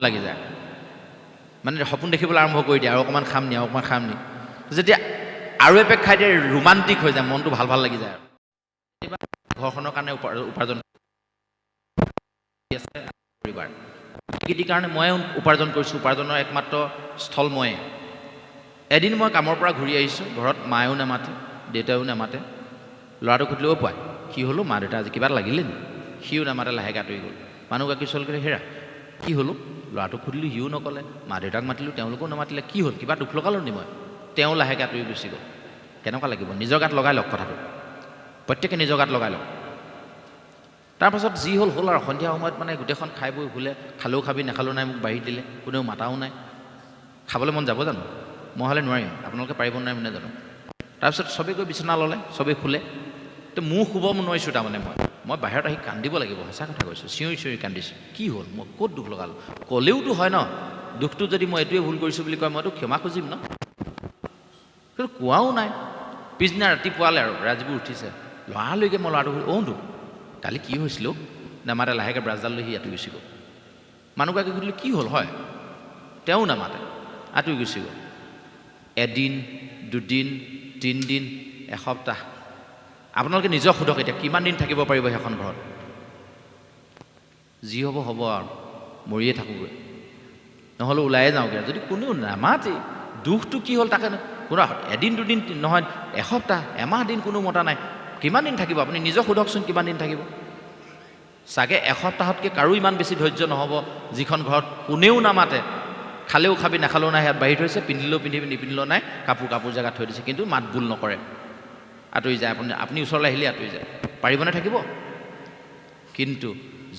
লাগি যায়, মানে সপোন দেখিবলৈ আৰম্ভ কৰি দিয়ে, আৰু অকণমান খাম নি, আৰু অকণমান খাম নি। যেতিয়া আৰু এপেক খাই দিয়ে ৰোমান্টিক হৈ যায়, মনটো ভাল ভাল লাগি যায়। ঘৰখনৰ কাৰণে উপাৰ্জন আছে পৰিবাৰ, এইকেইটিৰ কাৰণে ময়ে উপাৰ্জন কৰিছোঁ, উপাৰ্জনৰ একমাত্ৰ স্থল ময়ে। এদিন মই কামৰ পৰা ঘূৰি আহিছোঁ, ঘৰত মায়েও নামাতে, দেউতায়েও নামাতে। ল'ৰাটোক সুধিলেও পায় কি হ'লো, মা দেউতা আজি কিবা লাগিলে নি? সিও নামাতে, লাহেকৈ আঁতৰি গ'ল। মানুহগৰাকী চলকৈ হেৰা কি হ'লো, ল'ৰাটোক সুধিলোঁ, সিও নক'লে। মা দেউতাক মাতিলোঁ, তেওঁলোকেও নামাতিলে, কি হ'ল, কিবা দুখ লগালোঁ নি মই? তেওঁ লাহেকৈ আঁতৰি গুচি গ'ল। কেনেকুৱা লাগিব? নিজৰ গাত লগাই লওক কথাটো, প্ৰত্যেকে নিজৰ গাত লগাই লওক। তাৰপাছত যি হ'ল হ'ল আৰু সন্ধিয়া সময়ত মানে গোটেইখন খাই বৈ শুলে। খালেও খাবি, নাখালেও নাই, মোক বাঢ়ি দিলে, কোনেও মাতাও নাই। খাবলৈ মন যাব জানো? মই হ'লে নোৱাৰিম, আপোনালোকে পাৰিব নোৱাৰিম নে জানো? তাৰপিছত চবেই গৈ বিচনা ল'লে, চবেই শুলে। তো মোৰ শুব নোৱাৰিছোঁ, তাৰমানে মই বাহিৰত আহি কান্দিব লাগিব, সঁচা কথা কৈছোঁ। চিঞৰি চিঞৰি কান্দিছোঁ, কি হ'ল, মই ক'ত দুখ লগালোঁ? ক'লেওতো হয় ন, দুখটো যদি মই এইটোৱে ভুল কৰিছোঁ বুলি কয়, মইতো ক্ষমা খুজিম ন, কিন্তু কোৱাও নাই। পিছদিনা ৰাতিপুৱালে আৰু ৰাজবোৰ উঠিছে, লৰালৈকে মই ল'ৰাটো অওঁতো কালি কি হৈছিলোঁ নামাতে, লাহেকৈ ব্ৰাছডাল লৈ সি আঁতৰি গুচি গ'ল। মানুহগৰাকী সুধিলোঁ কি হ'ল, হয়, তেওঁ নামাতে, আঁতৰি গুচি গ'ল। এদিন, দুদিন, তিনিদিন, এসপ্তাহ। আপোনালোকে নিজক সোধক এতিয়া কিমান দিন থাকিব পাৰিব সেইখন ঘৰত? যি হ'ব হ'ব আৰু, মৰিয়ে থাকোঁগৈ, নহ'লে ওলায়ে যাওঁগৈ। যদি কোনেও নামাতে, দুখটো কি হ'ল তাকে কোনো এদিন দুদিন নহয়, এসপ্তাহ, এমাহ দিন কোনো মতা নাই, কিমান দিন থাকিব? আপুনি নিজক সোধকচোন কিমান দিন থাকিব? চাগে এসপ্তাহতকৈ কাৰো ইমান বেছি ধৈৰ্য নহ'ব, যিখন ঘৰত কোনেও নামাতে, খালেও খাবি, নাখালেও নাই, ইয়াত বাঢ়ি থৈছে, পিন্ধিলেও পিন্ধিবি, নিপিন্ধিলেও নাই, কাপোৰ জেগাত থৈ দিছে, কিন্তু মাত বোল নকৰে, আঁতৰি যায়। আপুনি ওচৰলৈ আহিলে আঁতৰি যায়। পাৰিবনে থাকিব? কিন্তু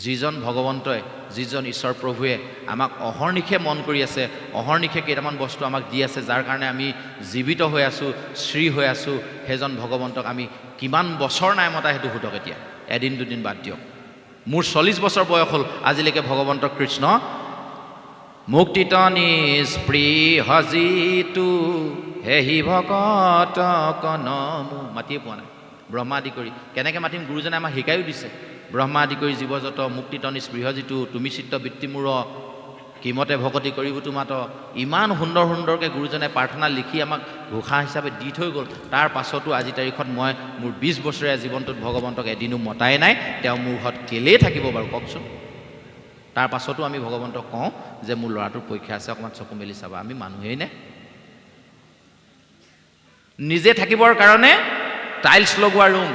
যিজন ভগৱন্তই, যিজন ঈশ্বৰ প্ৰভুৱে আমাক অহৰ্নিশে মন কৰি আছে, অহৰ্নিশে কেইটামান বস্তু আমাক দি আছে, যাৰ কাৰণে আমি জীৱিত হৈ আছোঁ, শ্ৰী হৈ আছোঁ, সেইজন ভগৱন্তক আমি কিমান বছৰ নাই মতা, সেইটো সোধক এতিয়া। এদিন দুদিন বাদ দিয়ক, মোৰ 40 বছৰ বয়স হ'ল, আজিলৈকে ভগৱন্ত কৃষ্ণ মুক্তিত নিস্পৃহ যিটো হেহি ভকত কনমু, মাতিয়ে পোৱা নাই। ব্ৰহ্মা আদি কৰি কেনেকৈ মাতিম, গুৰুজনে আমাক শিকায়ো দিছে। ব্ৰহ্মা আদি কৰি জীৱজত মুক্তিত নিস্পৃহ যিটো, তুমি চিত্ত বৃত্তি মূৰ, কিমতে ভকতি কৰিব তোমাত। ইমান সুন্দৰ সুন্দৰকৈ গুৰুজনে প্ৰাৰ্থনা লিখি আমাক ঘোষা হিচাপে দি থৈ গ'ল। তাৰ পাছতো আজি তাৰিখত মই মোৰ 20 বছৰীয়া জীৱনটোত ভগৱন্তক এদিনো মতাই নাই। তেওঁ মোৰ ঘৰত কেলেই থাকিব বাৰু কওকচোন? তাৰ পাছতো আমি ভগৱন্তক কওঁ যে মোৰ ল'ৰাটোৰ পৰীক্ষা আছে, অকণমান চকু মেলি চাবা। আমি মানুহেই নে? নিজে থাকিবৰ কাৰণে টাইলছ লগোৱা ৰুম,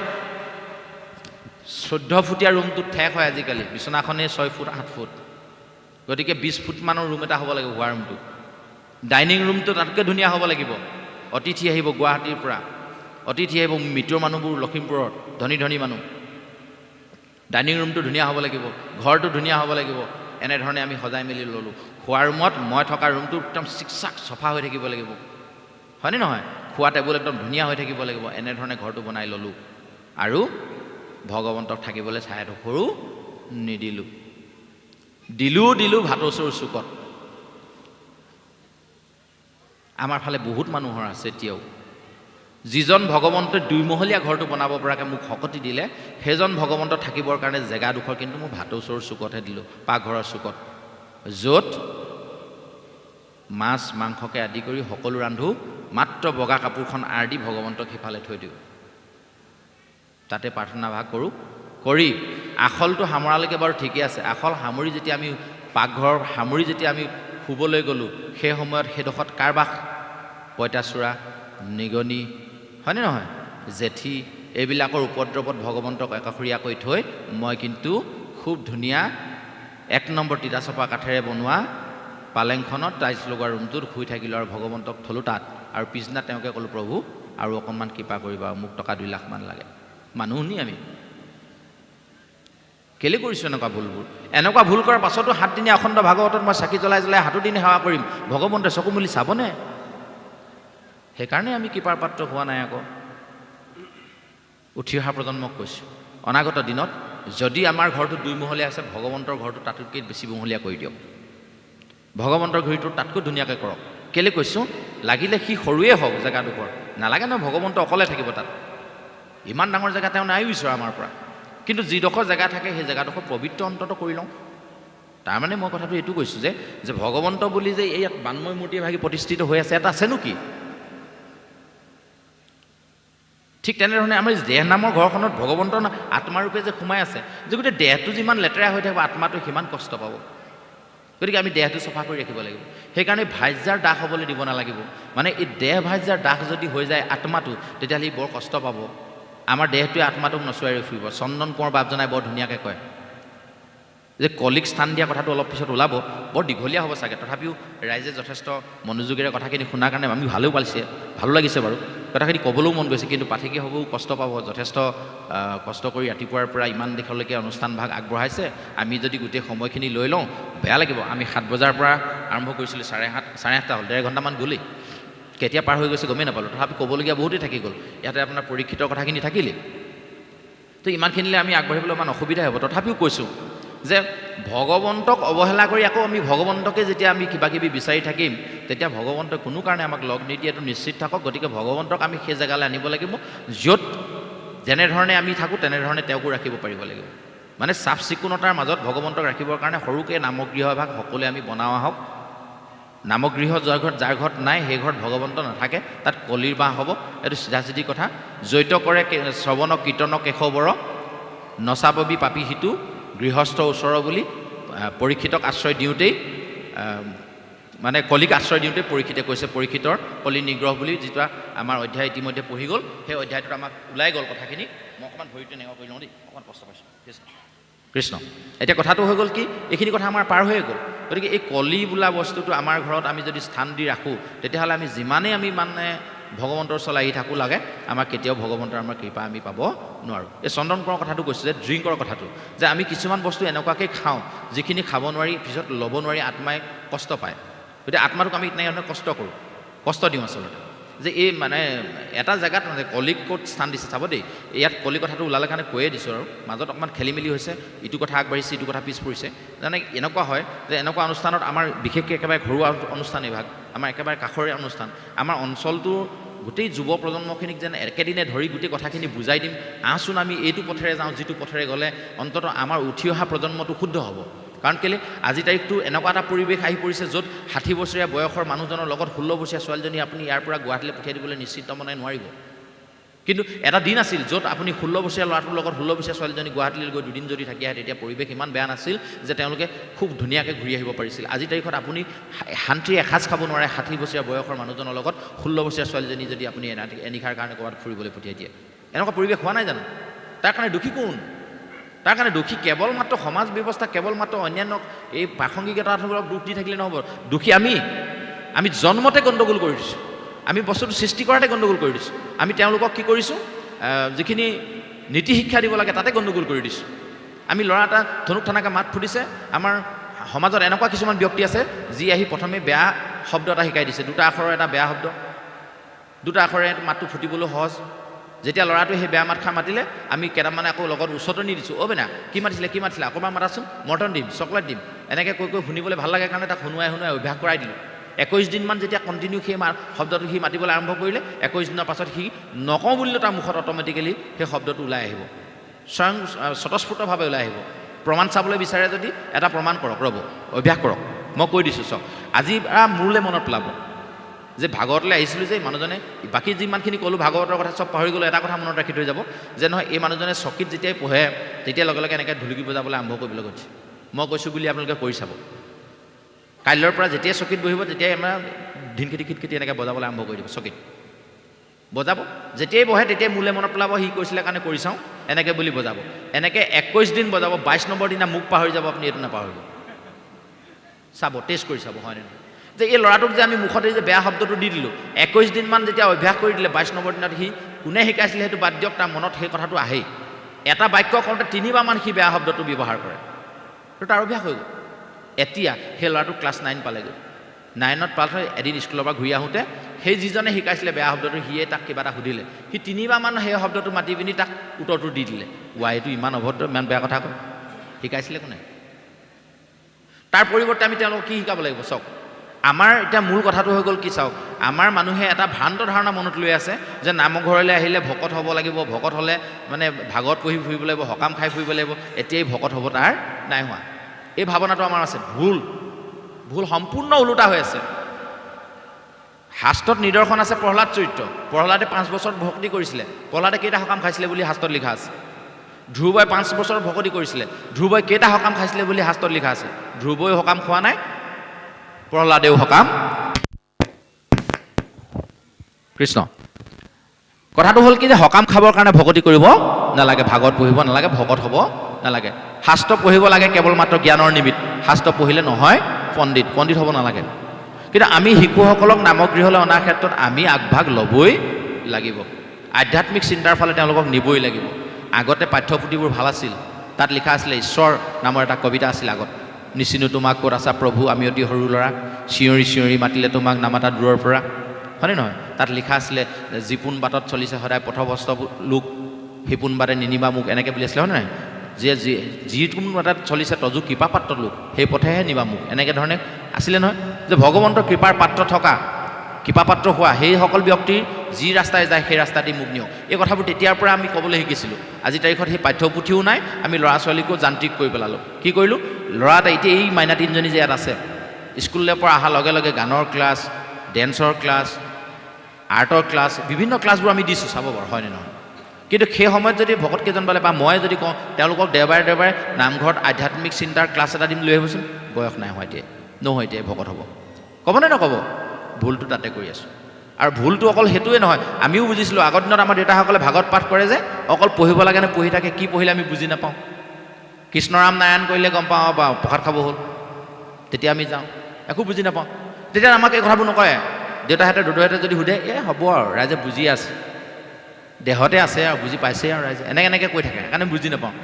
14 ফুটীয়া ৰুমটোত ঠেক হয় আজিকালি, বিচনাখনেই 6 ফুট 8 ফুট, গতিকে 20 ফুট মানৰ ৰুম এটা হ'ব লাগিব শোৱা ৰুমটো। ডাইনিং ৰুমটো তাতকৈ ধুনীয়া হ'ব লাগিব। অতিথি আহিব গুৱাহাটীৰ পৰা, অতিথি আহিব মৃত্যুৰ মানুহবোৰ, লখিমপুৰৰ ধনী ধনী মানুহ। ডাইনিং ৰুমটো ধুনীয়া হ'ব লাগিব, ঘৰটো ধুনীয়া হ'ব লাগিব। এনেধৰণে আমি সজাই মেলি ল'লোঁ। খোৱা ৰুমত মই থকা ৰুমটো একদম চিকচাক চফা হৈ থাকিব লাগিব, হয়নে নহয়? খোৱা টেবুল একদম ধুনীয়া হৈ থাকিব লাগিব। এনেধৰণে ঘৰটো বনাই ল'লোঁ, আৰু ভগৱন্তক থাকিবলৈ ছাই এডোখৰো নিদিলোঁ। দিলোঁ ভাটৌ চোৰ চুকত। আমাৰ ফালে বহুত মানুহৰ আছে এতিয়াও। যিজন ভগৱন্তই 2 মহলীয়া ঘৰটো বনাব পৰাকৈ মোক শকতি দিলে, সেইজন ভগৱন্ত থাকিবৰ কাৰণে জেগাডোখৰ কিন্তু মই ভাটৌ চোৰ চুকতহে দিলোঁ, পাকঘৰৰ চুকত, য'ত মাছ মাংসকে আদি কৰি সকলো ৰান্ধো, মাত্ৰ বগা কাপোৰখন আঁৰ দি ভগৱন্তক সিফালে থৈ দিওঁ। তাতে প্ৰাৰ্থনা ভাগ কৰোঁ। কৰি আখলটো সামৰালৈকে বাৰু ঠিকেই আছে। আখল সামৰি যেতিয়া আমি পাকঘৰ সামৰি যেতিয়া আমি শুবলৈ গ'লোঁ, সেই সময়ত সেইডোখৰত কাৰবাস, পঁইতাচোৰা, নিগনি, হয়নে নহয়, জেঠী, এইবিলাকৰ উপদ্ৰৱত ভগৱন্তক একাষৰীয়াকৈ থৈ মই কিন্তু খুব ধুনীয়া 1 নম্বৰ তিতাচপা কাঠেৰে বনোৱা পালেংখনত টাইলছ লগোৱা ৰুমটোত শুই থাকিলোঁ আৰু ভগৱন্তক থলোঁ তাত। আৰু পিছদিনা তেওঁকে ক'লোঁ, প্ৰভু আৰু অকণমান কৃপা কৰিবা, মোক টকা 2 লাখ মান লাগে। মানুহ নি আমি? কেলে কৰিছোঁ এনেকুৱা ভুলবোৰ? এনেকুৱা ভুল কৰাৰ পাছতো 7 দিনীয়া অখণ্ড ভাগৱতত মই চাকি জ্বলাই জ্বলাই 7 দিন সেৱা কৰিম, ভগৱন্তই চকু মেলি চাবনে? সেইকাৰণে আমি কৃপাৰ পাত্ৰ হোৱা নাই আকৌ। উঠি অহা প্ৰজন্মক কৈছোঁ, অনাগত দিনত যদি আমাৰ ঘৰটো 2 মহলীয়া আছে, ভগৱন্তৰ ঘৰটো তাতকৈ বেছি মহলীয়া কৰি দিয়ক। ভগৱন্তৰ ঘৰটো তাতকৈ ধুনীয়াকৈ কৰক। কেলে কৈছোঁ? লাগিলে সি সৰুৱে হওক জেগাডোখৰ, নালাগে নহয় ভগৱন্ত অকলে থাকিব তাত। ইমান ডাঙৰ জেগা তেওঁ নাই বিচৰা আমাৰ পৰা, কিন্তু যিডোখৰ জেগা থাকে সেই জেগাডোখৰ পবিত্ৰ অন্তত কৰি লওঁ। তাৰমানে মই কথাটো এইটো কৈছোঁ যে ভগৱন্ত বুলি যে এই বান্ময় মূৰ্তি ভাগি প্ৰতিষ্ঠিত হৈ আছে, এটা আছেনো কি? ঠিক তেনেধৰণে আমাৰ দেহ নামৰ ঘৰখনত ভগৱন্ত আত্মাৰূপে যে সোমাই আছে, যে গোটেই দেহটো যিমান লেতেৰা হৈ থাকিব আত্মাটো সিমান কষ্ট পাব। গতিকে আমি দেহটো চফা কৰি ৰাখিব লাগিব। সেইকাৰণে ভাজ্যাৰ দাস হ'বলৈ দিব নালাগিব। মানে এই দেহ ভাজ্যাৰ দাস যদি হৈ যায় আত্মাটো, তেতিয়াহ'লে বৰ কষ্ট পাব। আমাৰ দেহটোৱে আত্মাটোক নচুৱাই ফুৰিব। চন্দন কোঁৱৰ বাপজনাই বৰ ধুনীয়াকৈ কয় যে কলিক স্থান দিয়া কথাটো অলপ পিছত ওলাব, বৰ দীঘলীয়া হ'ব চাগে, তথাপিও ৰাইজে যথেষ্ট মনোযোগেৰে কথাখিনি শুনাৰ কাৰণে আমি ভালো লাগিছে বাৰু, কথাখিনি ক'বলৈও মন গৈছে। কিন্তু পাঠকে হ'বও কষ্ট পাব, যথেষ্ট কষ্ট কৰি ৰাতিপুৱাৰ পৰা ইমান দিশলৈকে অনুষ্ঠান ভাগ আগবঢ়াইছে। আমি যদি গোটেই সময়খিনি লৈ লওঁ বেয়া লাগিব। আমি 7 বজাৰ পৰা আৰম্ভ কৰিছিলোঁ, চাৰে আঠটা হ'ল, 1.5 ঘণ্টামান গ'লেই। কেতিয়া পাৰ হৈ গৈছে গমেই নাপালোঁ। তথাপি ক'বলগীয়া বহুতেই থাকি গ'ল। ইয়াতে আপোনাৰ পৰীক্ষিতৰ কথাখিনি থাকিলেই, তো ইমানখিনিলে আমি আগবাঢ়িবলৈ ইমান অসুবিধা হ'ব। তথাপিও কৈছোঁ যে ভগৱন্তক অৱহেলা কৰি আকৌ আমি ভগৱন্তকে যেতিয়া আমি কিবাকিবি বিচাৰি থাকিম, তেতিয়া ভগৱন্তই কোনো কাৰণে আমাক লগ নিদিয়েটো নিশ্চিত থাকক। গতিকে ভগৱন্তক আমি সেই জেগালৈ আনিব লাগিব, য'ত যেনেধৰণে আমি থাকোঁ তেনেধৰণে তেওঁকো ৰাখিব পাৰিব লাগিব। মানে চাফ চিকুণতাৰ মাজত ভগৱন্তক ৰাখিবৰ কাৰণে সৰুকৈ নামগৃহ এভাগ সকলোৱে আমি বনাওঁ আহক। নামগৃহ যাৰ ঘৰত নাই সেই ঘৰত ভগৱন্ত নাথাকে, তাত কলিৰ বাঁহ হ'ব। এইটো চিধা চিধি কথা। জৈত কৰে শ্ৰৱণ কীৰ্তন কেশৱৰ, নচাববি পাপী সিটো গৃহস্থ ওচৰ বুলি পৰীক্ষিতক আশ্ৰয় দিওঁতেই, মানে কলিক আশ্ৰয় দিওঁতেই পৰীক্ষিতে কৈছে। পৰীক্ষিতৰ কলি নিগ্ৰহ বুলি যিটো আমাৰ অধ্যায় ইতিমধ্যে পঢ়ি গ'ল, সেই অধ্যায়টোত আমাক ওলাই গ'ল কথাখিনি। মই অকণমান ভৰিটো নেঙা কৰি লওঁ দেই, অকণমান কষ্ট পাইছোঁ। কৃষ্ণ। এতিয়া কথাটো হৈ গ'ল কি, এইখিনি কথা আমাৰ পাৰ হৈয়ে গ'ল। গতিকে এই কলি বোলা বস্তুটো আমাৰ ঘৰত আমি যদি স্থান দি ৰাখোঁ, তেতিয়াহ'লে আমি যিমানেই আমি মানে ভগৱন্তৰ ওচৰলৈ আহি থাকোঁ লাগে, আমাৰ কেতিয়াও ভগৱন্তৰ আমাৰ কৃপা আমি পাব নোৱাৰোঁ। এই চন্দন কোঁৱৰৰ কথাটো কৈছোঁ, যে ড্ৰিংকৰ কথাটো, যে আমি কিছুমান বস্তু এনেকুৱাকৈ খাওঁ যিখিনি খাব নোৱাৰি, পিছত ল'ব নোৱাৰি, আত্মাই কষ্ট পায়। গতিকে আত্মাটোক আমি তেনেধৰণে কষ্ট দিওঁ আচলতে। যে এই মানে এটা জেগাত মানে কলিক ক'ত স্থান দিছে চাব দেই। ইয়াত কলি কথাটো ওলালে কাৰণে কৈয়ে দিছোঁ, আৰু মাজত অকণমান খেলি মেলি হৈছে, ইটো কথা আগবাঢ়িছে ইটো কথা পিছ পৰিছে। মানে এনেকুৱা হয় যে এনেকুৱা অনুষ্ঠানত আমাৰ বিশেষকৈ একেবাৰে ঘৰুৱা অনুষ্ঠান এইভাগ, আমাৰ একেবাৰে কাষৰীয়া অনুষ্ঠান, আমাৰ অঞ্চলটোৰ গোটেই যুৱ প্ৰজন্মখিনিক যেন একেদিনে ধৰি গোটেই কথাখিনি বুজাই দিম, আহচোন আমি এইটো পথেৰে যাওঁ, যিটো পথেৰে গ'লে অন্ততঃ আমাৰ উঠি অহা প্ৰজন্মটো শুদ্ধ হ'ব। কাৰণ কেলৈ আজি তাৰিখটো এনেকুৱা এটা পৰিৱেশ আহি পৰিছে, য'ত 60 বছৰীয়া বয়সৰ মানুহজনৰ লগত 16 বছৰীয়া ছোৱালীজনী আপুনি ইয়াৰ পৰা গুৱাহাটীলৈ পঠিয়াই দিবলৈ নিশ্চিত মনে নোৱাৰিব। কিন্তু এটা দিন আছিল য'ত আপুনি 16 বছৰীয়া ল'ৰাটোৰ লগত 16 বছৰীয়া ছোৱালীজনী গুৱাহাটীলৈ গৈ 2 দিন যদি থাকি আহে, তেতিয়া পৰিৱেশ ইমান বেয়া নাছিল যে তেওঁলোকে খুব ধুনীয়াকৈ ঘূৰি আহিব পাৰিছিল। আজি তাৰিখত আপুনি শান্তিৰে এসাঁজ খাব নোৱাৰে 60 বছৰীয়া বয়সৰ মানুহজনৰ লগত 16 বছৰীয়া ছোৱালীজনী যদি আপুনি এনিশাৰ কাৰণে ক'ৰবাত ফুৰিবলৈ পঠিয়াই দিয়ে। এনেকুৱা পৰিৱেশ হোৱা নাই জানো? তাৰ কাৰণে দোষী কোন? তাৰ কাৰণে দোষী কেৱল মাত্ৰ সমাজ ব্যৱস্থা, কেৱল মাত্ৰ অন্যান্য এই প্ৰাসংগিকতাবোৰক দোষ দি থাকিলে নহ'ব। দোষী আমি জন্মতে গণ্ডগোল কৰি দিছোঁ, আমি বস্তুটো সৃষ্টি কৰাতে গণ্ডগোল কৰি দিছোঁ। আমি তেওঁলোকক কি কৰিছোঁ, যিখিনি নীতি শিক্ষা দিব লাগে তাতে গণ্ডগোল কৰি দিছোঁ। আমি ল'ৰা এটা ধনুক ঠানাকৈ মাত ফুটিছে, আমাৰ সমাজত এনেকুৱা কিছুমান ব্যক্তি আছে যি আহি প্ৰথমে বেয়া শব্দ এটা শিকাই দিছে, 2টা আখৰৰ এটা বেয়া শব্দ, 2টা আখৰে মাতটো ফুটিবলৈ সহজ। যেতিয়া ল'ৰাটোৱে সেই বেয়া মাতষাৰ মাতিলে, আমি কেইটামানে আকৌ লগত উচতনি দিছোঁ, অ' বেনা কি মাতিছিলে অকণমান মাতাচোন, মৰ্টন দিম, চকলেট দিম, এনেকৈ কৈ শুনিবলৈ ভাল লাগে কাৰণে তাক শুনোৱাই অভ্যাস কৰাই দিলোঁ। 21 দিনমান যেতিয়া কণ্টিনিউ সেই শব্দটো সি মাতিবলৈ আৰম্ভ কৰিলে, 21 দিনৰ পাছত সি নকওঁ বুলিলেও তাৰ মুখত অট'মেটিকেলি সেই শব্দটো ওলাই আহিব, স্বয়ং স্বতঃস্ফূৰ্তভাৱে ওলাই আহিব। প্ৰমাণ চাবলৈ বিচাৰে যদি এটা প্ৰমাণ কৰক, ৰ'ব অভ্যাস কৰক, মই কৈ দিছোঁ চাওক। আজি মোৰলৈ মনত পেলাব যে ভাগৱতলৈ আহিছিলোঁ যে মানুহজনে, বাকী যিমানখিনি ক'লোঁ ভাগৱতৰ কথা চব পাহৰি গ'লোঁ, এটা কথা মনত ৰাখি থৈ যাব যে নহয় এই মানুহজনে চকীত যেতিয়াই পঢ়ে তেতিয়া লগে লগে এনেকৈ ঢুলুকি বজাবলৈ আৰম্ভ কৰিবলৈ গৈছে। মই কৈছোঁ বুলি আপোনালোকে কৰি চাব, কাইলৈৰ পৰা যেতিয়াই চকীত বহিব তেতিয়াই আমাৰ ধিনখিটি খিটখিটি এনেকৈ বজাবলৈ আৰম্ভ কৰি দিব। চকীত বজাব, যেতিয়াই বহে তেতিয়াই মোলৈ মনত পেলাব সি কৈছিলে কাৰণে কৰি চাওঁ, এনেকৈ বুলি বজাব। এনেকৈ 21 দিন বজাব, 22 নম্বৰ দিনা মোক পাহৰি যাব, আপুনি এইটো নাপাহৰিব। চাব, টেষ্ট কৰি চাব হয়নে নহয়, যে এই ল'ৰাটোক যে আমি মুখতে যে বেয়া শব্দটো দি দিলোঁ, 21 দিনমান যেতিয়া অভ্যাস কৰি দিলে, 22 নম্বৰ দিনত সি কোনে শিকাইছিলে সেইটো বাদ দিয়ক, তাৰ মনত সেই কথাটো আহেই। এটা বাক্য কওঁতে 3বাৰমান সি বেয়া শব্দটো ব্যৱহাৰ কৰে, তো তাৰ অভ্যাস হৈ গ'ল। এতিয়া সেই ল'ৰাটো ক্লাছ 9 পালেগৈ, 9ত পালে এদিন স্কুলৰ পৰা ঘূৰি আহোঁতে সেই যিজনে শিকাইছিলে বেয়া শব্দটো সিয়ে তাক কিবা এটা সুধিলে, সি 3বাৰমান সেই শব্দটো মাতি পিনি তাক উত্তৰটো দি দিলে। এইটো ইমান অভদ্ৰ, ইমান বেয়া কথা কয়, শিকাইছিলে কোনে? তাৰ পৰিৱৰ্তে আমি তেওঁলোকক কি শিকাব লাগিব চাওক। আমাৰ এতিয়া মূল কথাটো হৈ গ'ল কি চাওক, আমাৰ মানুহে এটা ভ্ৰান্ত ধাৰণা মনত লৈ আছে যে নামঘৰলৈ আহিলে ভকত হ'ব লাগিব, ভকত হ'লে মানে ভাগৱত পঢ়ি ফুৰিব লাগিব, সকাম খাই ফুৰিব লাগিব, এতিয়াই ভকত হ'ব, তাৰ নাই হোৱা। এই ভাৱনাটো আমাৰ আছে। ভুল সম্পূৰ্ণ ওলোটা হৈ আছে। শাস্ত্ৰত নিদৰ্শন আছে প্ৰহ্লাদ চৰিত্ৰ। প্ৰহ্লাদে 5 বছৰ ভক্তি কৰিছিলে। প্ৰহ্লাদে কেইটা সকাম খাইছিলে বুলি শাস্ত্ৰত লিখা আছে? ধ্ৰুৱই 5 বছৰ ভক্তি কৰিছিলে। ধ্ৰুৱই কেইটা সকাম খাইছিলে বুলি শাস্ত্ৰত লিখা আছে? ধ্ৰুৱই সকাম খোৱা নাই, প্ৰহ্লাদেও সকাম। কৃষ্ণ। কথাটো হ'ল কি যে সকাম খাবৰ কাৰণে ভকতি কৰিব নালাগে, ভাগৱত পঢ়িব নালাগে, ভকত হ'ব নালাগে। শাস্ত্ৰ পঢ়িব লাগে কেৱল মাত্ৰ জ্ঞানৰ নিমিত্ত। শাস্ত্ৰ পঢ়িলে নহয় পণ্ডিত হ'ব নালাগে। কিন্তু আমি শিশুসকলক নামগৃহলৈ অনাৰ ক্ষেত্ৰত আমি আগভাগ ল'বই লাগিব। আধ্যাত্মিক চিন্তাৰ ফালে তেওঁলোকক নিবই লাগিব। আগতে পাঠ্যপুথিবোৰ ভাল আছিল। তাত লিখা আছিলে, ঈশ্বৰ নামৰ এটা কবিতা আছিল আগত। নিচিনো তোমাক ক'ত আছা প্ৰভু, আমি অতি সৰু ল'ৰা, চিঞৰি চিঞৰি মাতিলে তোমাক নামাতা দূৰৰ পৰা, হয়নে নহয়? তাত লিখা আছিলে, যিপোন বাটত চলিছে সদায় পথভ্ৰষ্ট লোক, সিপোন বাটে নিনিবা মোক, এনেকৈ বুলি আছিলে, হয়নে নহয়? যিকোন বাটত চলিছে তজু কৃপা পাত্ৰ লোক, সেই পথেহে নিবা মোক, এনেকৈ ধৰণে আছিলে নহয়। যে ভগৱন্তৰ কৃপাৰ পাত্ৰ থকা, কৃপা পাত্ৰ হোৱা সেইসকল ব্যক্তিৰ যি ৰাস্তাই যায় সেই ৰাস্তা দি মোক নিয়ক। এই কথাবোৰ তেতিয়াৰ পৰা আমি ক'বলৈ শিকিছিলোঁ। আজি তাৰিখত সেই পাঠ্যপুথিও নাই, আমি ল'ৰা ছোৱালীকো যান্ত্ৰিক কৰি পেলালোঁ। কি কৰিলোঁ? ল'ৰা এটা এতিয়া এই মাইনা তিনিজনী যে ইয়াত আছে, স্কুলৰ পৰা অহাৰ লগে লগে গানৰ ক্লাছ, ডেন্সৰ ক্লাছ, আৰ্টৰ ক্লাছ, বিভিন্ন ক্লাছবোৰ আমি দিছোঁ, চাব বাৰু হয়নে নহয়? কিন্তু সেই সময়ত যদি ভকত কেইজন পালে বা মই যদি কওঁ তেওঁলোকক দেওবাৰে দেওবাৰে নামঘৰত আধ্যাত্মিক চিন্তাৰ ক্লাছ এটা দিম, লৈ আহিবচোন, বয়স নাই হোৱা এতিয়া, নহয় এতিয়া ভকত হ'ব, ক'বনে নক'ব? ভুলটো তাতে কৰি আছোঁ। আৰু ভুলটো অকল সেইটোৱে নহয়, আমিও বুজিছিলোঁ আগৰ দিনত আমাৰ দেউতাসকলে ভাগৱত পাঠ কৰে যে অকল পঢ়িব লাগে নে পঢ়ি থাকে, কি পঢ়িলে আমি বুজি নাপাওঁ। কৃষ্ণৰাম নাৰায়ণ কৰিলে গম পাওঁ বা প্ৰসাদ খাব হ'ল, তেতিয়া আমি যাওঁ, একো বুজি নাপাওঁ। তেতিয়া আমাক এই কথাবোৰ নকয়। দেউতাহঁতে দুদুহঁতে যদি সোধে, হ'ব আৰু ৰাইজে বুজি আছে, দেহতে আছে আৰু বুজি পাইছে আৰু ৰাইজে, এনেকৈ কৈ থাকে, সেইকাৰণে বুজি নাপাওঁ।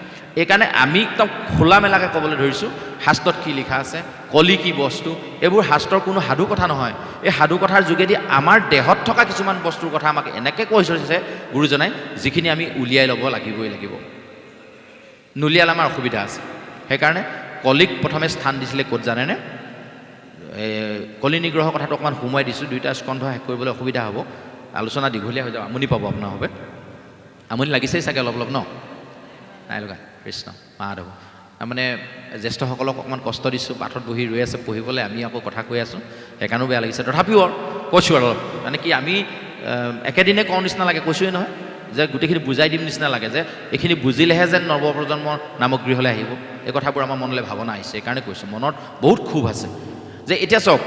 এইকাৰণে আমি একদম খোলা মেলাকৈ ক'বলৈ ধৰিছোঁ, শাস্ত্ৰত কি লিখা আছে, কলি কি বস্তু, এইবোৰ শাস্ত্ৰৰ কোনো সাধু কথা নহয়। এই সাধু কথাৰ যোগেদি আমাৰ দেহত থকা কিছুমান বস্তুৰ কথা আমাক এনেকৈ কৈ থৈছে গুৰুজনাই, যিখিনি আমি উলিয়াই ল'ব লাগিবই লাগিব। নুলিয়ালে আমাৰ অসুবিধা আছে। সেইকাৰণে কলিক প্ৰথমে স্থান দিছিলে ক'ত জানেনে? কলি নিগ্ৰহৰ কথাটো অকণমান সোমোৱাই দিছোঁ, 2টা স্কন্ধ শেষ কৰিবলৈ অসুবিধা হ'ব, আলোচনা দীঘলীয়া হৈ যাব, আমনি পাব আপোনাৰ হবে। আমনি লাগিছেই চাগে অলপ অলপ ন? নাই লগা? কৃষ্ণ মাধৱ। তাৰমানে জ্যেষ্ঠসকলক অকণমান কষ্ট দিছোঁ, পাঠত বহি ৰৈ আছে পঢ়িবলৈ, আমি আকৌ কথা কৈ আছোঁ, সেইকাৰণেও বেয়া লাগিছে। তথাপিও আৰু কৈছোঁ আৰু অলপ, মানে কি আমি একেদিনে কওঁ নিচিনা লাগে, কৈছোঁৱেই নহয় যে গোটেইখিনি বুজাই দিম নিচিনা লাগে, যে এইখিনি বুজিলেহে যেন নৱপ্ৰজন্মৰ নামগৃহলৈ আহিব। এই কথাবোৰ আমাৰ মনলৈ ভাৱনা আহিছে, সেইকাৰণে কৈছোঁ। মনত বহুত ক্ষোভ আছে যে এতিয়া চাওক,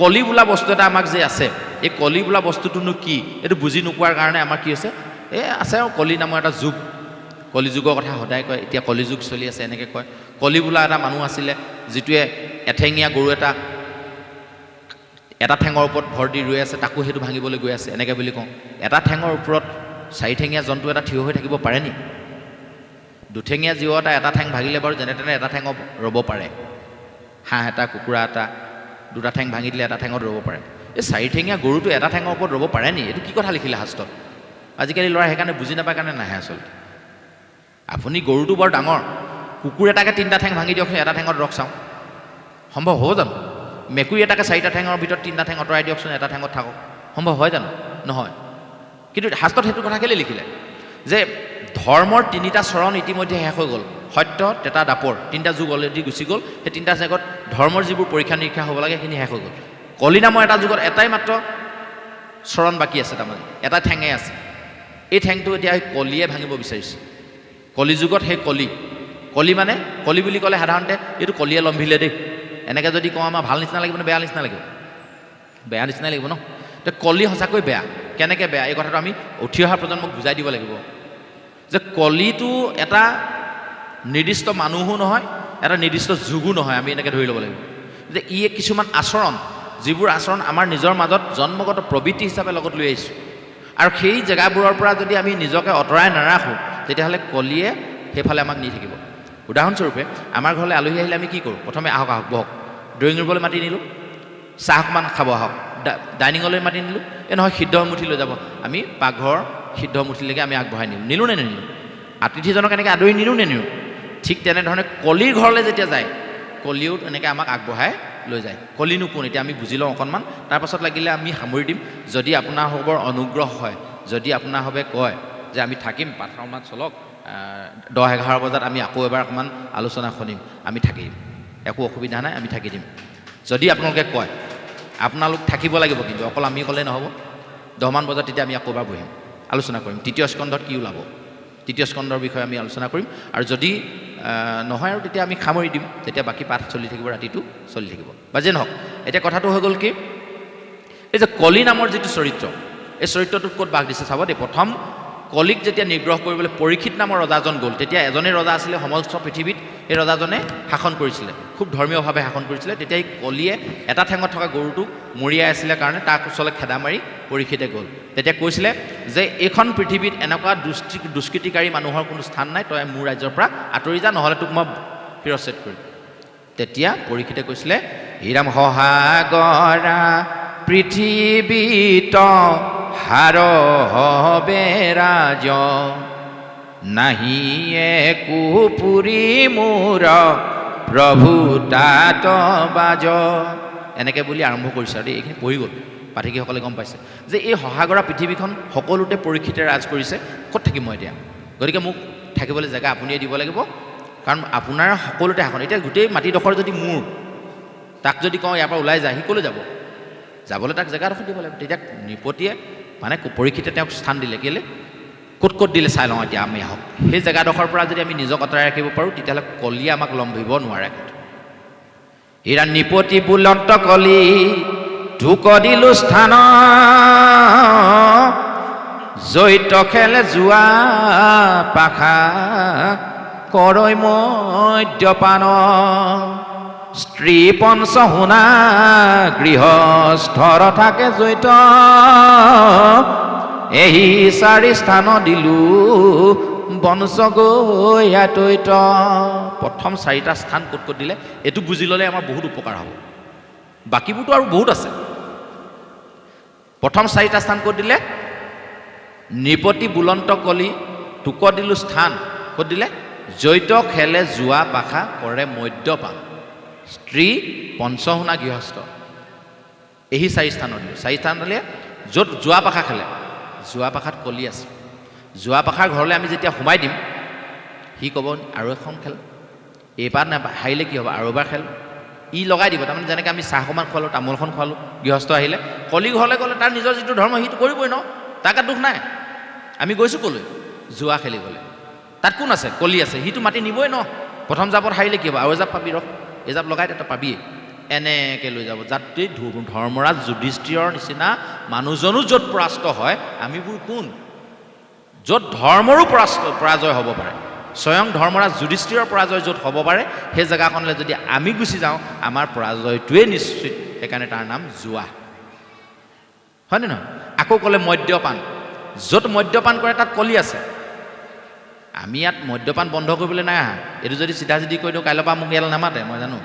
কলি বোলা বস্তু এটা আমাক যে আছে, এই কলি বোলা বস্তুটোনো কি, এইটো বুজি নোপোৱাৰ কাৰণে আমাৰ কি হৈছে, আছে আৰু কলি নামৰ এটা যুগ, কলিযুগৰ কথা সদায় কয়, এতিয়া কলিযুগ চলি আছে এনেকৈ কয়। কলি বোলা এটা মানুহ আছিলে, যিটোৱে এঠেঙীয়া গৰু এটা ঠেঙৰ ওপৰত ভৰ দি ৰৈ আছে, তাকো সেইটো ভাঙিবলৈ গৈ আছে, এনেকৈ বুলি কওঁ। এটা ঠেঙৰ ওপৰত 4ঠেঙীয়া জন্তু এটা থিয় হৈ থাকিব পাৰে নি? 2ঠেঙীয়া জীৱ এটা ঠেং ভাঙিলে বাৰু যেনে তেনে এটা ঠেঙত ৰ'ব পাৰে, হাঁহ এটা, কুকুৰা এটা, 2টা ঠেং ভাঙি দিলে এটা ঠেঙত ৰ'ব পাৰে। এই 4ঠেঙীয়া গৰুটো এটা ঠেঙৰ ওপৰত ৰ'ব পাৰে নি? এইটো কি কথা লিখিলে শাস্ত্ৰত? আজিকালি ল'ৰা সেইকাৰণে বুজি নাপায় কাৰণে নাহে আচলতে। আপুনি গৰুটো বৰ ডাঙৰ, কুকুৰ এটাকে 3টা ঠেং ভাঙি দিয়কচোন, এটা ঠেঙত ৰখ চাওঁ, সম্ভৱ হ'ব জানো? মেকুৰী এটাকে 4টা ঠেঙৰ ভিতৰত 3টা ঠেং আঁতৰাই দিয়কচোন, এটা ঠেঙত থাকক, সম্ভৱ হয় জানো? নহয়। কিন্তু শাস্ত্ৰত সেইটো কথা কেলৈ লিখিলে? যে ধৰ্মৰ 3টা চৰণ ইতিমধ্যে শেষ হৈ গ'ল, সত্য, তেতা, দাপৰ, 3টা যুগ অলৰেডি গুচি গ'ল। সেই 3টা যুগত ধৰ্মৰ যিবোৰ পৰীক্ষা নিৰীক্ষা হ'ব লাগে সেইখিনি শেষ হৈ গ'ল। কলি নামৰ এটা যুগত এটাই মাত্ৰ চৰণ বাকী আছে, তাৰমানে এটা ঠেঙে আছে। এই ঠেংটো এতিয়া কলিয়ে ভাঙিব বিচাৰিছে। কলিযুগত সেই কলি মানে, কলি বুলি ক'লে সাধাৰণতে এইটো কলিয়ে লম্ভিলে দেই, এনেকৈ যদি কওঁ আমাৰ ভাল নিচিনা লাগিব নে বেয়া নিচিনা লাগিব? বেয়া নিচিনাই লাগিব ন? তো কলি সঁচাকৈ বেয়া। কেনেকৈ বেয়া এই কথাটো আমি উঠি অহা প্ৰজন্মক বুজাই দিব লাগিব, যে কলিটো এটা নিৰ্দিষ্ট মানুহো নহয়, এটা নিৰ্দিষ্ট যুগো নহয়, আমি এনেকৈ ধৰি ল'ব লাগিব। যে ই কিছুমান আচৰণ, যিবোৰ আচৰণ আমাৰ নিজৰ মাজত জন্মগত প্ৰবৃত্তি হিচাপে লগত লৈ আহিছোঁ, আৰু সেই জেগাবোৰৰ পৰা যদি আমি নিজকে আঁতৰাই নাৰাখোঁ, তেতিয়াহ'লে কলিয়ে সেইফালে আমাক নি থাকিব। উদাহৰণস্বৰূপে আমাৰ ঘৰলৈ আলহী আহিলে আমি কি কৰোঁ? প্ৰথমে আহক বহক, ড্ৰয়িং ৰুমলৈ মাতি নিলোঁ, চাহ অকণমান খাব আহক, ডাইনিঙলৈ মাতি নিলোঁ, নহয় সিদ্ধ মুঠি লৈ যাব, আমি পাকঘৰ সিদ্ধ মুঠিলৈকে আমি আগবঢ়াই নিলোঁ নে নিনিলোঁ? আতিথিজনক এনেকৈ আদৰি নিলোঁ নে নিওঁ? ঠিক তেনেধৰণে কলিৰ ঘৰলৈ যেতিয়া যায়, কলিও এনেকৈ আমাক আগবঢ়াই লৈ যায়। কলিনো কোন এতিয়া আমি বুজি লওঁ অকণমান, তাৰপাছত লাগিলে আমি সামৰি দিম। যদি আপোনাৰ সবৰ অনুগ্ৰহ হয়, যদি আপোনাৰ হবে কয় যে আমি থাকিম, পাঠৰমাত চলক, 10-11 বজাত আমি আকৌ এবাৰ অকণমান আলোচনা শুনিম, আমি থাকিম। একো অসুবিধা নাই, আমি থাকি দিম। যদি আপোনালোকে কয়, আপোনালোক থাকিব লাগিব, কিন্তু অকল আমি ক'লে নহ'ব। 10 মান বজাত তেতিয়া আমি আকৌ এবাৰ বহিম, আলোচনা কৰিম তৃতীয় স্কন্ধত কি ওলাব, তৃতীয় স্কন্ধৰ বিষয়ে আমি আলোচনা কৰিম। আৰু যদি নহয় আৰু তেতিয়া আমি সামৰি দিম, তেতিয়া বাকী পাঠ চলি থাকিব, ৰাতিটো চলি থাকিব, বা যে নহওক। এতিয়া কথাটো হৈ গ'ল কি, এই যে কলি নামৰ যিটো চৰিত্ৰ, এই চৰিত্ৰটোত ক'ত বাস দিছে চাব দেই। প্ৰথম কলিক যেতিয়া নিগ্ৰহ কৰিবলৈ পৰীক্ষিত নামৰ ৰজাজন গ'ল, তেতিয়া এজনেই ৰজা আছিলে সমস্ত পৃথিৱীত। এই ৰজাজনে শাসন কৰিছিলে, খুব ধৰ্মীয়ভাৱে শাসন কৰিছিলে। তেতিয়া এই কলিয়ে এটা ঠেঙত থকা গৰুটোক মৰিয়াই আছিলে কাৰণে তাক ওচৰলৈ খেদা মাৰি পৰীক্ষিতে গ'ল। তেতিয়া কৈছিলে যে এইখন পৃথিৱীত এনেকুৱা দুষ্কৃতিকাৰী মানুহৰ কোনো স্থান নাই, তই মোৰ ৰাজ্যৰ পৰা আঁতৰি যা, নহ'লে তোক মই শিৰচ্ছেদ কৰিম। তেতিয়া পৰীক্ষিতে কৈছিলে, হিৰাম সহাগৰা পৃথিৱীত হাৰ হবে ৰাজ, নাহি একো পুৰি মোৰ প্ৰভু তাত বাজ। এনেকৈ বুলি আৰম্ভ কৰিছে আৰু দেই। এইখিনি পঢ়ি গ'ল, পাঠকীসকলে গম পাইছে যে এই সহাগৰা পৃথিৱীখন সকলোতে পৰীক্ষিতে ৰাজ কৰিছে। ক'ত থাকিম মই এতিয়া? গতিকে মোক থাকিবলৈ জেগা আপুনিয়ে দিব লাগিব, কাৰণ আপোনাৰ সকলোতে শাসন। এতিয়া গোটেই মাটিডোখৰ যদি মোৰ, তাক যদি কওঁ ইয়াৰ পৰা ওলাই যায়, সি ক'লৈ যাব? যাবলৈ তাক জেগাডোখৰ দিব লাগিব। তেতিয়া নৃপতিয়ে মানে পৰীক্ষিতে তেওঁক স্থান দিলে। কেলৈ? ক'ত ক'ত দিলে চাই লওঁ এতিয়া আমি আহক। সেই জেগাডোখৰ পৰা যদি আমি নিজক আঁতৰাই ৰাখিব পাৰোঁ, তেতিয়াহ'লে কলিয়ে আমাক লম্ভিব নোৱাৰে। হীৰা নৃপতি বুলন্ত কলি ঢুক দিলো স্থান, জৈত খেলে যোৱা পাখা কৰৈ মদ্যপান, স্ত্ৰী পঞ্চ শুনা গৃহস্থৰ থাকে জৈত, এহি 4 স্থান দিলো বংশ গৈ আতৈত। প্ৰথম 4টা স্থান ক'ত ক'ত দিলে, এইটো বুজি ল'লে আমাৰ বহুত উপকাৰ হ'ব। বাকীবোৰতো আৰু বহুত আছে। প্ৰথম 4টা স্থান ক'ত দিলে? নৃপতি বুলন্ত কলি টোক দিলো স্থান ক'ত দিলে? জৈত খেলে যোৱা পাখা কৰে মদ্যপান, স্ত্ৰী পঞ্চশুনা গৃহস্থ, এই 4 স্থানত দিলে। 4 স্থান দিলে য'ত যোৱা পাখা খেলে। যোৱা পাখাত কলি আছে। যোৱা পাখাৰ ঘৰলৈ আমি যেতিয়া সোমাই দিম, সি ক'ব আৰু এখন খেল, এইবাৰ হাৰিলে কি হ'ব, আৰু এবাৰ খেল, ই লগাই দিব। তাৰমানে যেনেকৈ আমি চাহ অকণমান খোৱালোঁ, তামোলখন খোৱালোঁ, গৃহস্থ আহিলে, কলি ঘৰলৈ গ'লে তাৰ নিজৰ যিটো ধৰ্ম সিটো কৰিবই ন, তাৰ গাত দুখ নাই। আমি গৈছোঁ ক'লৈ? যোৱা খেলিবলৈ। তাত কোন আছে? কলি আছে, সিটো মাতি নিবই ন। প্ৰথম জাপত হাৰিলে কি হ'ব, আৰু এজাপ পাবি, ৰহ এজাপ লগাই তেতিয়া পাবিয়ে। এনেকৈ লৈ যাব। যাতে ধৰ্মৰাজ যুধিষ্ঠিৰৰ নিচিনা মানুহজনো য'ত পৰাস্ত হয়, আমিবোৰ কোন? য'ত ধৰ্মৰো পৰাজয় হ'ব পাৰে, স্বয়ং ধৰ্মৰাজ যুধিষ্ঠিৰৰ পৰাজয় য'ত হ'ব পাৰে, সেই জেগাখনলৈ যদি আমি গুচি যাওঁ, আমাৰ পৰাজয়টোৱেই নিশ্চিত। সেইকাৰণে তাৰ নাম যোৱা, হয়নে নহয়? আকৌ ক'লে মদ্যপান, য'ত মদ্যপান কৰে তাত কলি আছে। আমি ইয়াত মদ্যপান বন্ধ কৰিবলৈ নাই আহা। এইটো যদি চিধা চিধি কৈ দিওঁ, কাইলৈৰ পৰা মোক ইয়ালৈ নামাতে, মই জানো।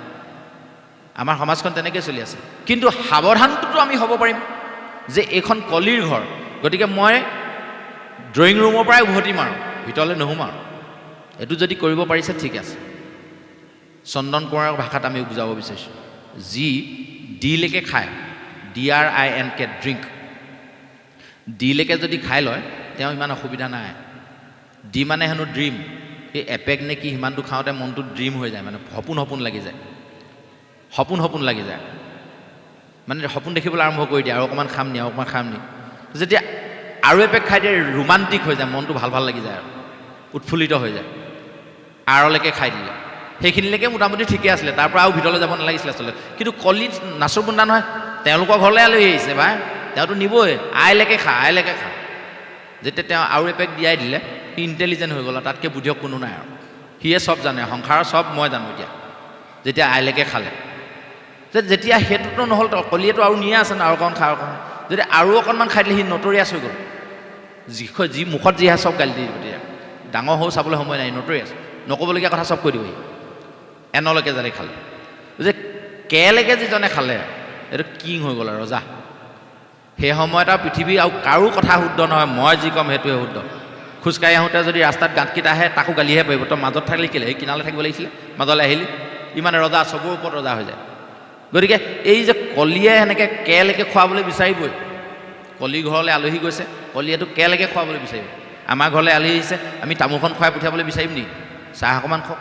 আমাৰ সমাজখন তেনেকৈ চলি আছে। কিন্তু সাৱধানটোতো আমি হ'ব পাৰিম যে এইখন কলিৰ ঘৰ, গতিকে মই ড্ৰয়িং ৰুমৰ পৰাই উভতি মাৰোঁ, ভিতৰলৈ নোসোমাওঁ। এইটো যদি কৰিব পাৰিছে ঠিক আছে। চন্দন কোঁৱৰৰ ভাষাত আমি বুজাব বিচাৰিছোঁ, যি ডিলৈকে খায়, DRINK ড্ৰিংক, ডিলৈকে যদি খাই লয়, তেওঁ ইমান অসুবিধা নাই। ডি মানে হেনো ড্ৰিম। এই এপেক নে কি সিমানটো খাওঁতে মনটো ড্ৰিম হৈ যায়, মানে সপোন সপোন লাগি যায়, সপোন সপোন লাগি যায়, মানে সপোন দেখিবলৈ আৰম্ভ কৰি দিয়ে, আৰু অকণমান খাম নি, আৰু অকণমান খাম নি। যেতিয়া আৰু এপেক খাই দিয়ে, ৰোমান্টিক হৈ যায়, মনটো ভাল ভাল লাগি যায়, আৰু উৎফুল্লিত হৈ যায়। আৰলৈকে খাই দিলে, সেইখিনিলৈকে মোটামুটি ঠিকে আছিলে, তাৰ পৰা আৰু ভিতৰলৈ যাব নালাগিছিলে আচলতে। কিন্তু কলি নাচৰ বুন্দা নহয়, তেওঁলোকৰ ঘৰলৈ আলহী আহিছে বা তেওঁতো নিবই, আইলৈকে খা, আইলৈকে খা। যেতিয়া তেওঁ আৰু এপেক দিয়াই দিলে, সি ইণ্টেলিজেণ্ট হৈ গ'ল, তাতকৈ বুদ্ধিয়ক কোনো নাই আৰু। সিয়ে চব জানে, সংসাৰৰ চব মই জানো এতিয়া। যেতিয়া আইলৈকে খালে, যেতিয়া সেইটোতো নহ'ল, কলিয়েতো আৰু নিয়ে আছে ন, আৰু অকণ খা, আৰু অকণ। যদি আৰু অকণমান খাই দিলে, সি নটৰিয়াছ হৈ গ'ল। যি মুখত যি আহে চব গালি দি দিব। তেতিয়া ডাঙৰ সৰু চাবলৈ সময় নাই, নটৰিয়াছ, নক'বলগীয়া কথা চব কৈ দিবহি। এনলৈকে যাতে খালে, যে কেলৈকে যিজনে খালে, এইটো কিং হৈ গ'ল আৰু ৰজা। সেই সময়ত আৰু পৃথিৱী আৰু কাৰো কথা শুদ্ধ নহয়, মই যি ক'ম সেইটোৱে শুদ্ধ। খোজকাঢ়ি আহোঁতে যদি ৰাস্তাত গাঁতকেইটা আহে, তাকো গালিহে পাৰিব, তই মাজত থাকিলে কেলৈ, সেই কিনালে থাকিব লাগিছিলে, মাজলৈ আহিলি। ইমানে ৰজা, চবৰ ওপৰত ৰজা হৈ যায়। গতিকে এই যে কলিয়ে সেনেকৈ কেলৈকে খুৱাবলৈ বিচাৰিবই। কলি ঘৰলৈ আলহী গৈছে, কলিয়েতো কেলৈকে খুৱাবলৈ বিচাৰিব। আমাৰ ঘৰলৈ আলহী আহিছে, আমি তামোলখন খুৱাই পঠিয়াবলৈ বিচাৰিম নি? চাহ অকণমান খাওক,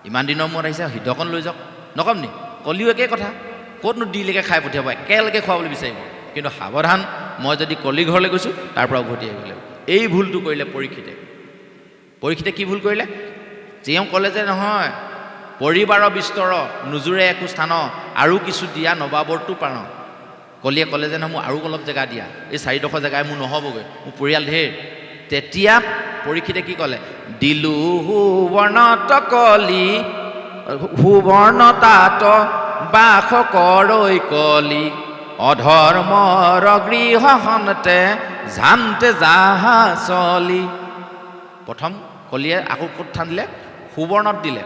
ইমান দিনৰ মূৰত আহিছে, হৃদয়কণ লৈ যাওক, নকম নি? কলিও একে কথা, ক'তনো দিলৈকে খাই পঠিয়াব, একেলগে খুৱাবলৈ বিচাৰিব। কিন্তু সাৱধান, মই যদি কলি ঘৰলৈ গৈছোঁ তাৰ পৰা উভতি আহিব লাগিব। এই ভুলটো কৰিলে পৰীক্ষিতে কি ভুল কৰিলে? তেওঁ ক'লে যে নহয়, পৰিবাৰৰ বিস্তৰ নোজোৰে একো স্থান, আৰু কিছু দিয়া নবাবৰটো পাৰ। কলিয়ে ক'লে যে নহয়, মোক আৰু অলপ জেগা দিয়া, এই 4ডোখৰ জেগাই মোৰ নহ'বগৈ, মোৰ পৰিয়াল ঢেৰ। তেতিয়া পৰীক্ষিতে কি ক'লে? দিলো সুবৰ্ণত কলি, সুবৰ্ণ তাত বাস কৰৈ কলি, অধৰ্মৰ গৃহখনতে জানতে যাহা চলি। প্ৰথম কলিয়ে আকৌ ক'ত থান দিলে? সুবৰ্ণত দিলে,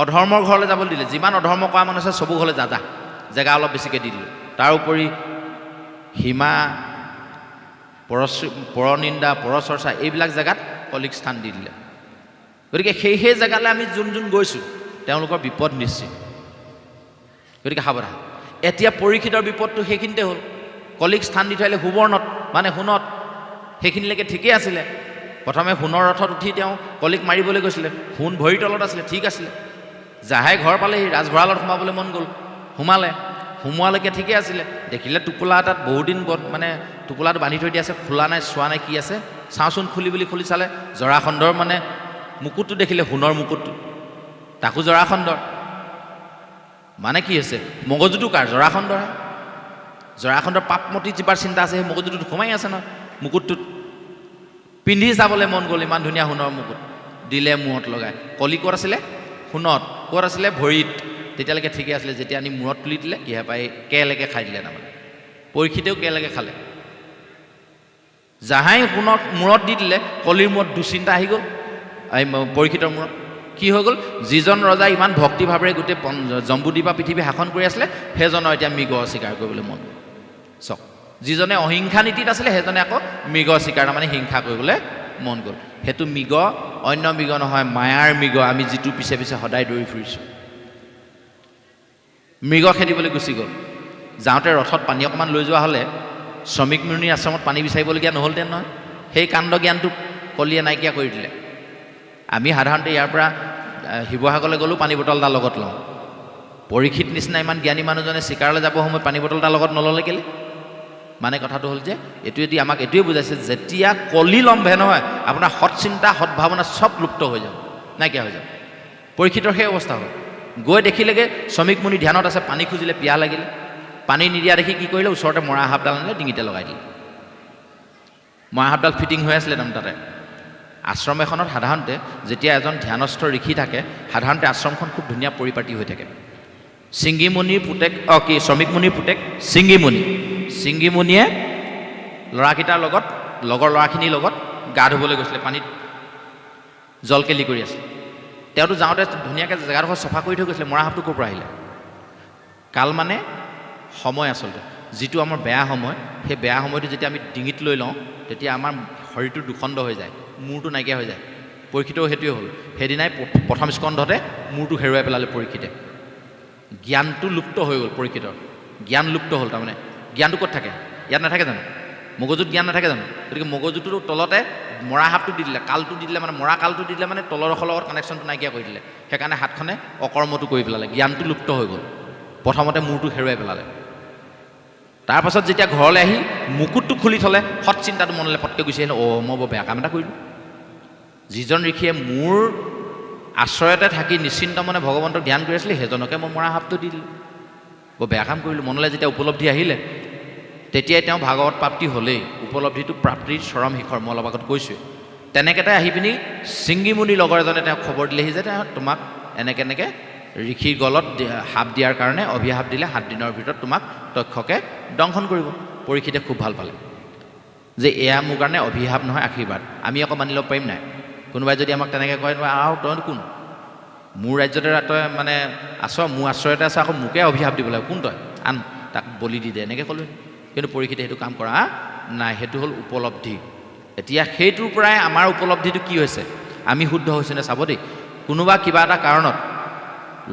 অধৰ্মৰ ঘৰলৈ যাবলৈ দিলে। যিমান অধৰ্ম কৰা মানুহ আছে চবু ঘৰলৈ যা, জেগা অলপ বেছিকৈ দি দিলোঁ। তাৰ উপৰি সীমা, পৰনিন্দা, পৰচৰ্চা এইবিলাক জেগাত কলিক স্থান দি দিলে। গতিকে সেই জেগালৈ আমি যোন গৈছোঁ তেওঁলোকৰ বিপদ নিশ্চিত। গতিকে সাৱধান। এতিয়া পৰীক্ষিতৰ বিপদটো সেইখিনিতে হ'ল। কলিক স্থান দি থৈ আহিলে সুবৰ্ণত, মানে সোণত। সেইখিনিলৈকে ঠিকেই আছিলে। প্ৰথমে সোণৰ ৰথত উঠি তেওঁ কলিক মাৰিবলৈ গৈছিলে, সোণ ভৰিৰ তলত আছিলে, ঠিক আছিলে। যাহাই ঘৰ পালেহি, ৰাজভঁৰালত সোমাবলৈ মন গ'ল, সোমোৱালৈকে ঠিকে আছিলে। দেখিলে টোপোলা এটাত বহুদিন মানে টোপোলাটো বান্ধি থৈ দিয়া আছে, খোলা নাই, চোৱা নাই কি আছে, চাওঁচোন খুলি চালে, জৰাখণ্ডৰ মানে মুকুটটো দেখিলে, সোণৰ মুকুটটো, তাকো জৰাখণ্ডৰ। মানে কি হৈছে? মগজুটো কাৰ? জৰাখণ্ডৰ পাপমতি যিবাৰ চিন্তা আছে, সেই মগজুটোত সোমাই আছে ন মুকুটটোত। পিন্ধি চাবলৈ মন গ'ল, ইমান ধুনীয়া সোণৰ মুকুট। দিলে মূৰত লগাই। কলি ক'ত আছিলে? সোণত। ক'ত আছিলে? ভৰিত। তেতিয়ালৈকে ঠিকে আছিলে। যেতিয়া আনি মূৰত তুলি দিলে, কিহে পাই কেলেকে খাই দিলে। তাৰমানে পৰীক্ষিতেও কেলেকে খালে। যাহাই সোণক মূৰত দি দিলে, কলিৰ মূৰত দুশ্চিন্তা আহি গ'ল। পৰীক্ষিতৰ মূৰত কি হৈ গ'ল? যিজন ৰজা ইমান ভক্তিভাৱেৰে গোটেই জম্বুদ্বীপা পৃথিৱী শাসন কৰি আছিলে, সেইজনৰ এতিয়া মৃগ স্বীকাৰ কৰিবলৈ মন গ'ল। চাওক, যিজনে অহিংসা নীতিত আছিলে, সেইজনে আকৌ মৃগ স্বীকাৰ, মানে হিংসা কৰিবলৈ মন গ'ল। সেইটো মৃগ অন্য মৃগ নহয়, মায়াৰ মৃগ। আমি যিটো পিছে পিছে সদায় দৌৰি ফুৰিছোঁ। মৃগ খেদিবলৈ গুচি গ'ল। যাওঁতে ৰথত পানী অকণমান লৈ যোৱা হ'লে শ্ৰমিক মুনিৰ আশ্ৰমত পানী বিচাৰিবলগীয়া নহ'লহেঁতেন নহয়। সেই কাণ্ড জ্ঞানটো কলিয়ে নাইকিয়া কৰি দিলে। আমি সাধাৰণতে ইয়াৰ পৰা শিৱসাগৰলৈ গ'লেও পানী বটল এটা লগত লওঁ। পৰীক্ষিত নিচিনা ইমান জ্ঞানী মানুহজনে চিকাৰলৈ যাব সময়ত পানী বটল এটা লগত নল'লে কেলে? মানে কথাটো হ'ল যে এইটোৱেদি আমাক এইটোৱে বুজাইছে, যেতিয়া কলি লম্ভে নহয়, আপোনাৰ সৎ চিন্তা, সৎভাৱনা চব লুপ্ত হৈ যাব, নাইকিয়া হৈ যাব। পৰীক্ষিতৰ সেই অৱস্থা হ'ল। গৈ দেখিলেগৈ শ্ৰমিক মুনি ধ্যানত আছে, পানী খুজিলে, পিয়াহ লাগিলে। পানী নিদিয়া দেখি কি কৰিলে? ওচৰতে মৰা সাপডাল আনিলে, ডিঙিতে লগাই দিলে। মৰা সাপডাল ফিটিং হৈ আছিলে তাৰমানে তাতে। আশ্ৰম এখনত সাধাৰণতে যেতিয়া এজন ধ্যানস্থ ঋষি থাকে, সাধাৰণতে আশ্ৰমখন খুব ধুনীয়া পৰিপাটি হৈ থাকে। শিংগীমুনিৰ পুতেক, শ্ৰমিক মুনিৰ পুতেক শিংগীমুনিয়ে ল'ৰাকেইটাৰ লগত, লগৰ ল'ৰাখিনিৰ লগত গা ধুবলৈ গৈছিলে, পানীত জলকেলি কৰি আছিলে। তেওঁতো যাওঁতে ধুনীয়াকৈ জেগাডোখৰ চফা কৰি থৈ গৈছিলে। মৰা সাপটো ক'ৰ পৰা আহিলে? কাল মানে সময়। আচলতে যিটো আমাৰ বেয়া সময়, সেই বেয়া সময়টো যেতিয়া আমি ডিঙিত লৈ লওঁ, তেতিয়া আমাৰ শৰীৰটো দুখণ্ড হৈ যায়, মূৰটো নাইকিয়া হৈ যায়। পৰীক্ষিতেও সেইটোৱে হ'ল। সেইদিনাই প্ৰথম স্কন্ধতে মূৰটো হেৰুৱাই পেলালে পৰীক্ষিতে। জ্ঞানটো লুপ্ত হৈ গ'ল পৰীক্ষিতৰ। জ্ঞান লুপ্ত হ'ল। তাৰমানে জ্ঞানটো ক'ত থাকে? ইয়াত নাথাকে জানো? মগজুত জ্ঞান নাথাকে জানো? গতিকে মগজুটোৰ তলতে মৰা সাপটো দি দিলে, কালটো দি দিলে, মানে মৰা কালটো দি দিলে, মানে তলৰ ৰসৰ লগত কানেকশ্যনটো নাইকিয়া কৰি দিলে। সেইকাৰণে হাতখনে অকৰ্মটো কৰি পেলালে, জ্ঞানটো লুপ্ত হৈ গ'ল। প্ৰথমতে মূৰটো হেৰুৱাই পেলালে। তাৰপাছত যেতিয়া ঘৰলৈ আহি মুকুটটো খুলি থ'লে, সৎ চিন্তাটো মনলৈ পটকৈ গুচি আহিলে, মই বৰ বেয়া কাম এটা কৰিলোঁ। যিজন ঋষিয়ে মোৰ আশ্ৰয়তে থাকি নিশ্চিন্ত মনে ভগৱন্তক ধ্যান কৰি আছিলে, সেইজনকে মই মৰা সাপটো দি দিলোঁ, বৰ বেয়া কাম কৰিলোঁ। মনলৈ যেতিয়া উপলব্ধি আহিলে, তেতিয়াই তেওঁ ভাগৱত প্ৰাপ্তি হ'লেই। উপলব্ধিটো প্ৰাপ্তিৰ চৰম শিখৰ, মই অলপ আগত কৈছোঁৱে। তেনেকেতে আহি পিনি শিংগীমুনিৰ লগৰ এজনে তেওঁক খবৰ দিলেহি যে তোমাক এনেকৈ ঋষিৰ গলত সাপ দিয়াৰ কাৰণে অভিশাপ দিলে, 7 দিনৰ ভিতৰত তোমাক তক্ষকে দংশন কৰিব। পৰীক্ষিতে খুব ভাল পালে যে এয়া মোৰ কাৰণে অভিশাপ নহয়, আশীৰ্বাদ। আমি আকৌ মানি ল'ব পাৰিম নাই? কোনোবাই যদি আমাক তেনেকৈ কয়, তই কোন? মোৰ ৰাজ্যতে তই মানে আছ, মোৰ আশ্ৰয়তে আছ, আকৌ মোকে অভিশাপ দিব লাগে, কোন তই? আন তাক বলি দি দে, এনেকৈ ক'লোঁ। কিন্তু পৰীক্ষিতে সেইটো কাম কৰা নাই। সেইটো হ'ল উপলব্ধি। এতিয়া সেইটোৰ পৰাই আমাৰ উপলব্ধিটো কি হৈছে, আমি শুদ্ধ হৈছেনে চাব দেই। কোনোবা কিবা এটা কাৰণত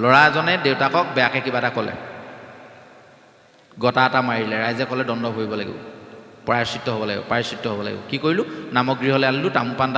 ল'ৰা এজনে দেউতাকক বেয়াকৈ কিবা এটা ক'লে, গটা এটা মাৰিলে, ৰাইজে ক'লে দণ্ড ভৰিব লাগিব, প্ৰায়শ্চিত্ত হ'ব লাগিব। কি কৰিলোঁ? নামগৃহলৈ আনিলোঁ, তামোল পাণ